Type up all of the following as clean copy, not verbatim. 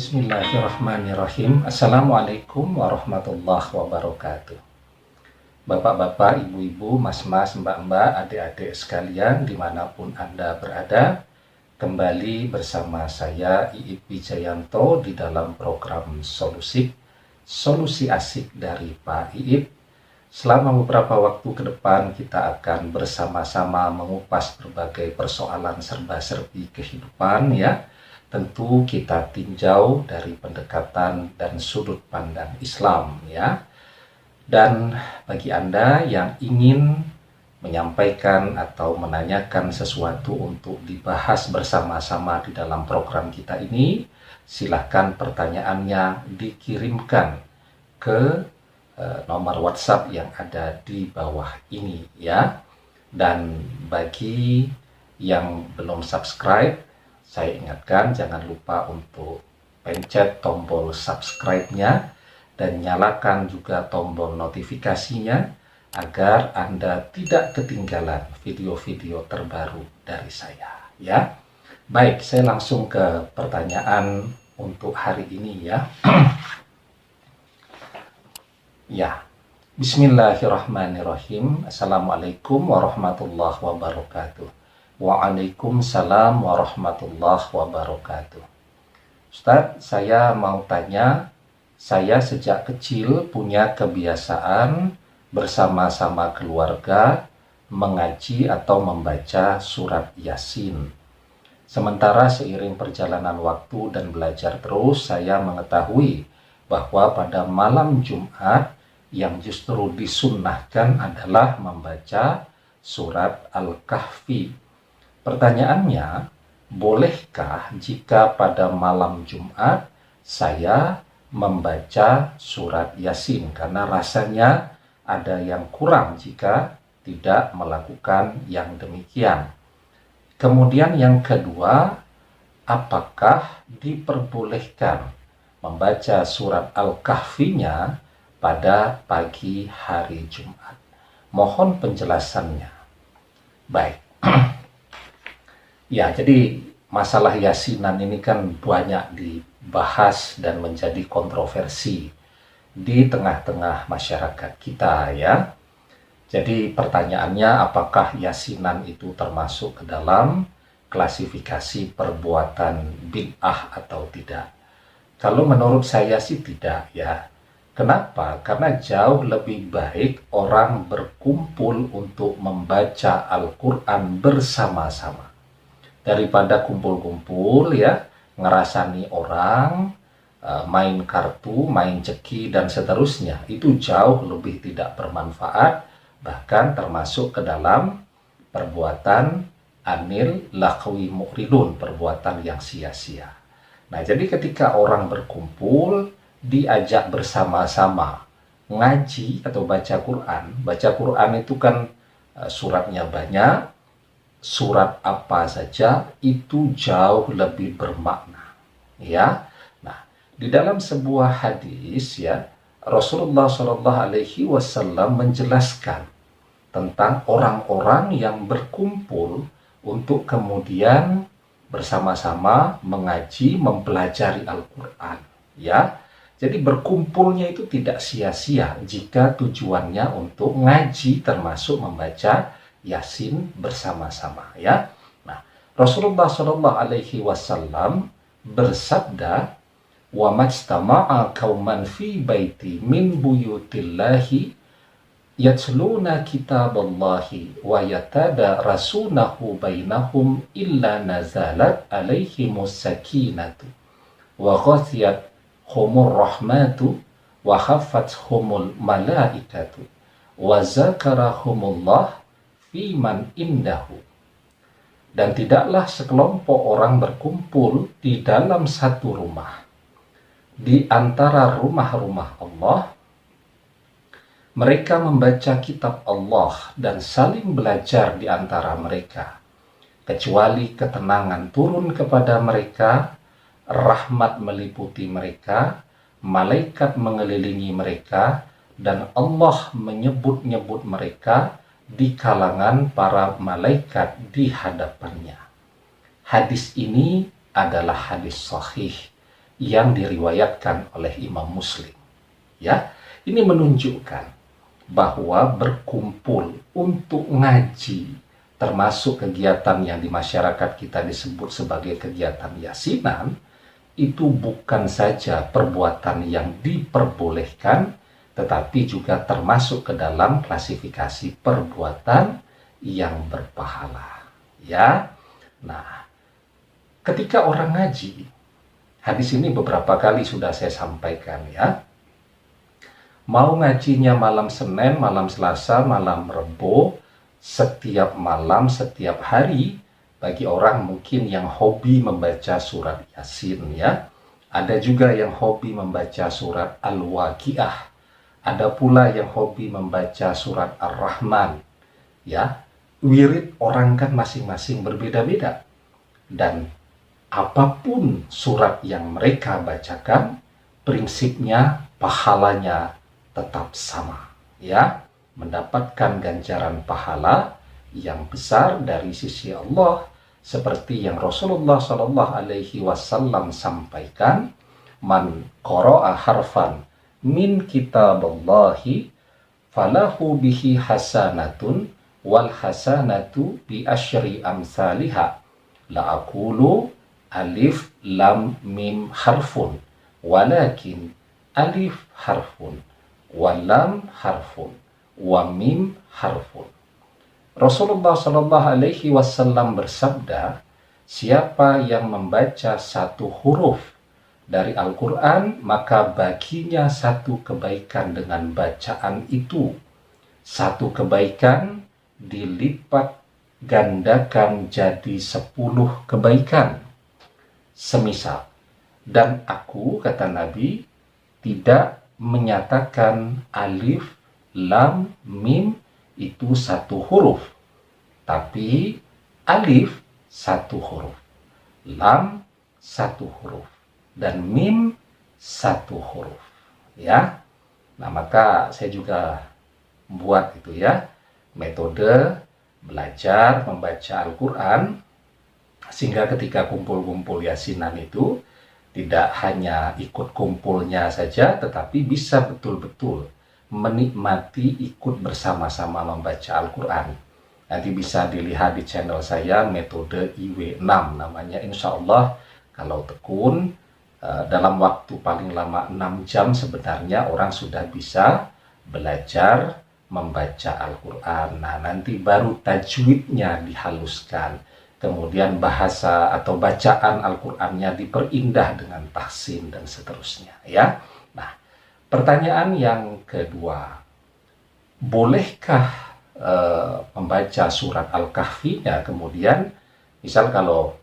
Bismillahirrahmanirrahim. Assalamualaikum warahmatullahi wabarakatuh. Bapak-bapak, ibu-ibu, mas-mas, mbak-mbak, adik-adik sekalian dimanapun Anda berada, kembali bersama saya Iip Wijayanto di dalam program Solusi Asik dari Pak Iip. Selama beberapa waktu ke depan kita akan bersama-sama mengupas berbagai persoalan serba-serbi kehidupan ya. Tentu kita tinjau dari pendekatan dan sudut pandang Islam ya. Dan bagi Anda yang ingin menyampaikan atau menanyakan sesuatu untuk dibahas bersama-sama di dalam program kita ini, silahkan pertanyaannya dikirimkan ke nomor WhatsApp yang ada di bawah ini ya. Dan bagi yang belum subscribe, saya ingatkan jangan lupa untuk pencet tombol subscribe-nya dan nyalakan juga tombol notifikasinya agar Anda tidak ketinggalan video-video terbaru dari saya ya. Baik, saya langsung ke pertanyaan untuk hari ini ya. Ya. Bismillahirrahmanirrahim. Assalamualaikum warahmatullahi wabarakatuh. Waalaikumsalam warahmatullahi wabarakatuh. Ustaz, saya mau tanya, saya sejak kecil punya kebiasaan bersama-sama keluarga mengaji atau membaca surat Yasin. Sementara seiring perjalanan waktu dan belajar terus, saya mengetahui bahwa pada malam Jumat yang justru disunnahkan adalah membaca surat Al-Kahfi. Pertanyaannya, bolehkah jika pada malam Jumat saya membaca surat Yasin? Karena rasanya ada yang kurang jika tidak melakukan yang demikian. Kemudian yang kedua, apakah diperbolehkan membaca surat Al-Kahfinya pada pagi hari Jumat? Mohon penjelasannya. Baik. Ya, jadi masalah yasinan ini kan banyak dibahas dan menjadi kontroversi di tengah-tengah masyarakat kita ya. Jadi pertanyaannya, apakah yasinan itu termasuk ke dalam klasifikasi perbuatan bid'ah atau tidak? Kalau menurut saya sih tidak ya. Kenapa? Karena jauh lebih baik orang berkumpul untuk membaca Al-Quran bersama-sama daripada kumpul-kumpul ya, ngerasani orang, main kartu, main ceki dan seterusnya. Itu jauh lebih tidak bermanfaat, bahkan termasuk ke dalam perbuatan anil lakhwi mu'ridun, perbuatan yang sia-sia. Nah, jadi ketika orang berkumpul diajak bersama-sama ngaji atau baca Quran itu kan suratnya banyak, surat apa saja itu jauh lebih bermakna ya. Nah, di dalam sebuah hadis ya, Rasulullah SAW menjelaskan tentang orang-orang yang berkumpul untuk kemudian bersama-sama mengaji, mempelajari Al-Quran ya. Jadi berkumpulnya itu tidak sia-sia jika tujuannya untuk ngaji, termasuk membaca Yasin bersama-sama ya. Nah, Rasulullah SAW bersabda, "Wa majtama'a qauman fi baiti min buyutillahi yatluna kitaballahi wa yatadarasunahu bainahum illa nazalat alaihimus sakinatu wa ghasiyat humur rahmatu wa khaffathumul malaikatu wa zakarahumullah fiman indahu." Dan tidaklah sekelompok orang berkumpul di dalam satu rumah di antara rumah-rumah Allah, mereka membaca kitab Allah dan saling belajar di antara mereka, kecuali ketenangan turun kepada mereka, rahmat meliputi mereka, malaikat mengelilingi mereka, dan Allah menyebut-nyebut mereka di kalangan para malaikat di hadapannya. Hadis ini adalah hadis sahih yang diriwayatkan oleh Imam Muslim. Ya, ini menunjukkan bahwa berkumpul untuk ngaji, termasuk kegiatan yang di masyarakat kita disebut sebagai kegiatan yasinan, itu bukan saja perbuatan yang diperbolehkan, tetapi juga termasuk ke dalam klasifikasi perbuatan yang berpahala. Ya, nah, ketika orang ngaji, hadis ini beberapa kali sudah saya sampaikan ya. Mau ngajinya malam Senin, malam Selasa, malam Rebo, setiap malam, setiap hari, bagi orang mungkin yang hobi membaca surat Yasin ya. Ada juga yang hobi membaca surat Al-Waqiah. Ada pula yang hobi membaca surat Ar-Rahman. Ya, wirid orang kan masing-masing berbeda-beda. Dan apapun surat yang mereka bacakan, prinsipnya pahalanya tetap sama. Ya, mendapatkan ganjaran pahala yang besar dari sisi Allah, seperti yang Rasulullah Shallallahu Alaihi Wasallam sampaikan, man qara'a harfan min kitaballahi falahu bihi hasanatun wal hasanatu bi asyri amsalihha, la aqulu alif lam mim harfun walakin alif harfun wa lam harfun wa mim harfun. Rasulullah Shallallahu Alaihi Wasallam bersabda, siapa yang membaca satu huruf dari Al-Quran, maka baginya satu kebaikan dengan bacaan itu. Satu kebaikan dilipat gandakan jadi 10 kebaikan. Semisal, dan aku, kata Nabi, tidak menyatakan alif, lam, mim itu satu huruf, tapi alif satu huruf, lam satu huruf, dan mim satu huruf. Ya, nah maka saya juga buat itu ya, metode belajar membaca Al-Quran, sehingga ketika kumpul-kumpul yasinan itu tidak hanya ikut kumpulnya saja, tetapi bisa betul-betul menikmati ikut bersama-sama membaca Al-Quran. Nanti bisa dilihat di channel saya, metode IW6 namanya. Insya Allah kalau tekun, dalam waktu paling lama 6 jam sebenarnya orang sudah bisa belajar membaca Al-Quran. Nah, nanti baru tajwidnya dihaluskan, kemudian bahasa atau bacaan Al-Qurannya diperindah dengan tahsin dan seterusnya ya. Nah, pertanyaan yang kedua, bolehkah membaca surat Al-Kahfinya kemudian, misal kalau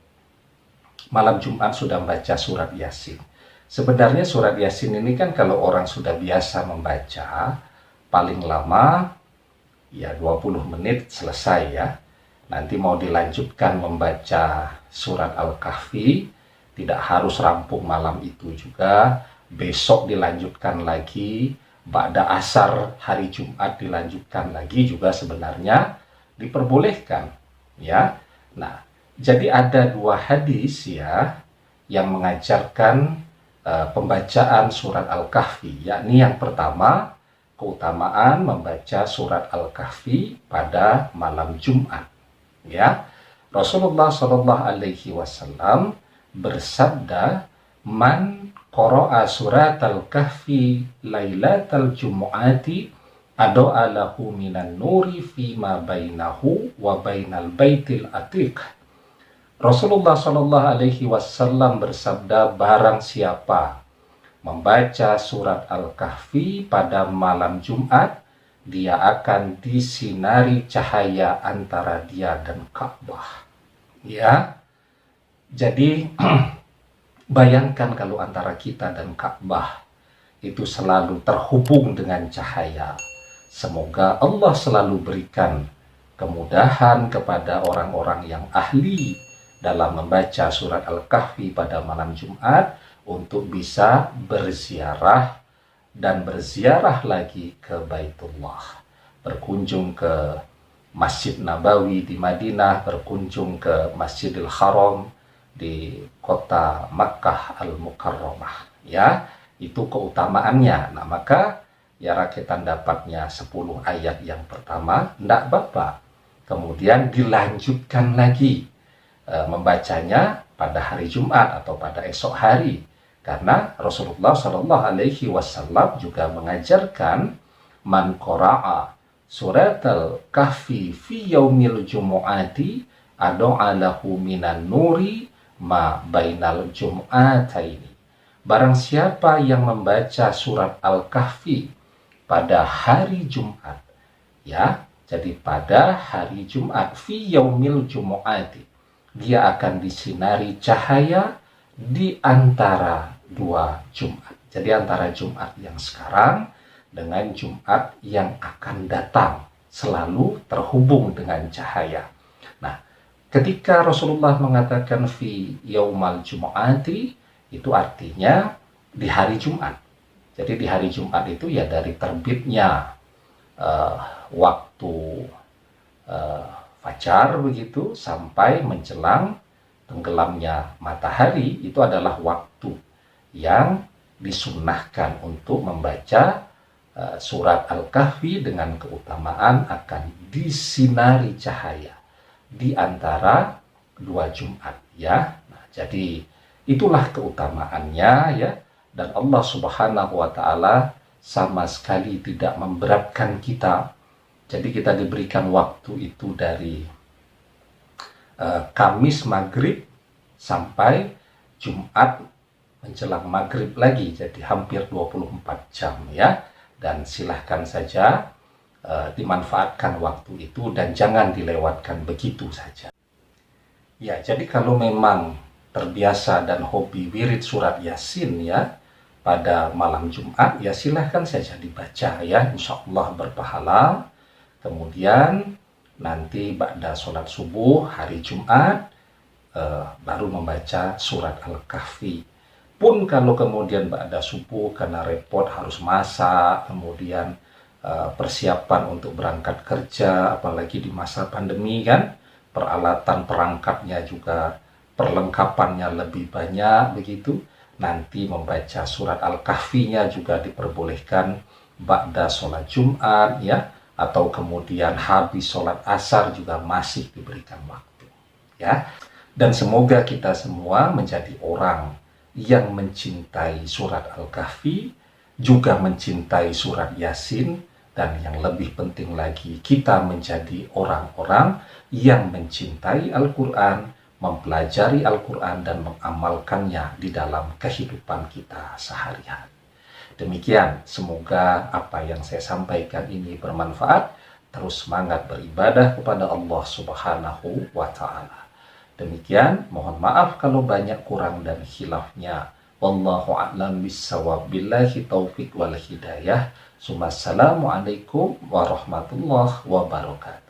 malam Jumat sudah membaca surat Yasin. Sebenarnya surat Yasin ini kan kalau orang sudah biasa membaca, paling lama ya 20 menit selesai ya. Nanti mau dilanjutkan membaca surat Al-Kahfi, tidak harus rampung malam itu juga. Besok dilanjutkan lagi, ba'da asar hari Jumat dilanjutkan lagi juga sebenarnya diperbolehkan ya. Nah, jadi ada 2 hadis ya yang mengajarkan pembacaan surat Al-Kahfi, yakni yang pertama, keutamaan membaca surat Al-Kahfi pada malam Jumat ya. Rasulullah Shallallahu Alaihi Wasallam bersabda, man qara'a surat al-kahfi lailatal jumu'ati ado'a lahu minan nuri fima bainahu wa bainal baitil atiq. Rasulullah Shallallahu Alaihi Wasallam bersabda, barang siapa membaca surat Al-Kahfi pada malam Jumat, dia akan disinari cahaya antara dia dan Ka'bah ya. Jadi bayangkan kalau antara kita dan Ka'bah itu selalu terhubung dengan cahaya. Semoga Allah selalu berikan kemudahan kepada orang-orang yang ahli dalam membaca surat Al-Kahfi pada malam Jumat untuk bisa berziarah dan berziarah lagi ke Baitullah, berkunjung ke Masjid Nabawi di Madinah, berkunjung ke Masjidil Haram, di kota Makkah Al-Mukarramah. Ya, itu keutamaannya. Nah, maka ya rakitan dapatnya 10 ayat yang pertama, tidak apa-apa. Kemudian dilanjutkan lagi membacanya pada hari Jumat atau pada esok hari. Karena Rasulullah Shallallahu Alaihi Wasallam juga mengajarkan man qara'a surat al-kahfi fi yaumil jumu'ati ado'a lahu minan nuri ma bainal jum'ataini. Barang siapa yang membaca surat al-kahfi pada hari Jumat, ya, jadi pada hari Jumat fi yaumil jumu'ati, dia akan disinari cahaya di antara dua Jumat. Jadi antara Jumat yang sekarang dengan Jumat yang akan datang selalu terhubung dengan cahaya. Nah, ketika Rasulullah mengatakan fi yaumal jumu'ati, itu artinya di hari Jumat. Jadi di hari Jumat itu ya dari terbitnya waktu fajar begitu sampai menjelang tenggelamnya matahari, itu adalah waktu yang disunnahkan untuk membaca surat Al-Kahfi dengan keutamaan akan disinari cahaya di antara dua Jumat, ya. Nah, jadi itulah keutamaannya, ya. Dan Allah Subhanahu wa taala sama sekali tidak memberatkan kita. Jadi kita diberikan waktu itu dari Kamis maghrib sampai Jumat menjelang maghrib lagi, jadi hampir 24 jam, ya. Dan silahkan saja dimanfaatkan waktu itu dan jangan dilewatkan begitu saja. Ya, jadi kalau memang terbiasa dan hobi wirid surat Yasin, ya, pada malam Jumat, ya silahkan saja dibaca, ya, insya Allah berpahala. Kemudian nanti ba'da sholat subuh hari Jumat baru membaca surat Al-Kahfi. Pun kalau kemudian ba'da subuh karena repot harus masak, kemudian persiapan untuk berangkat kerja, apalagi di masa pandemi kan, peralatan perangkatnya juga perlengkapannya lebih banyak begitu. Nanti membaca surat Al-Kahfinya juga diperbolehkan ba'da sholat Jumat, ya, atau kemudian habis sholat asar juga masih diberikan waktu, ya. Dan semoga kita semua menjadi orang yang mencintai surat Al-Kahfi, juga mencintai surat Yasin, dan yang lebih penting lagi, kita menjadi orang-orang yang mencintai Al-Quran, mempelajari Al-Quran, dan mengamalkannya di dalam kehidupan kita sehari-hari. Demikian, semoga apa yang saya sampaikan ini bermanfaat. Terus semangat beribadah kepada Allah Subhanahu wa Ta'ala. Demikian, mohon maaf kalau banyak kurang dan khilafnya. Wallahu a'lam bissawab. Billahi taufiq wal hidayah. Assalamualaikum warahmatullahi wabarakatuh.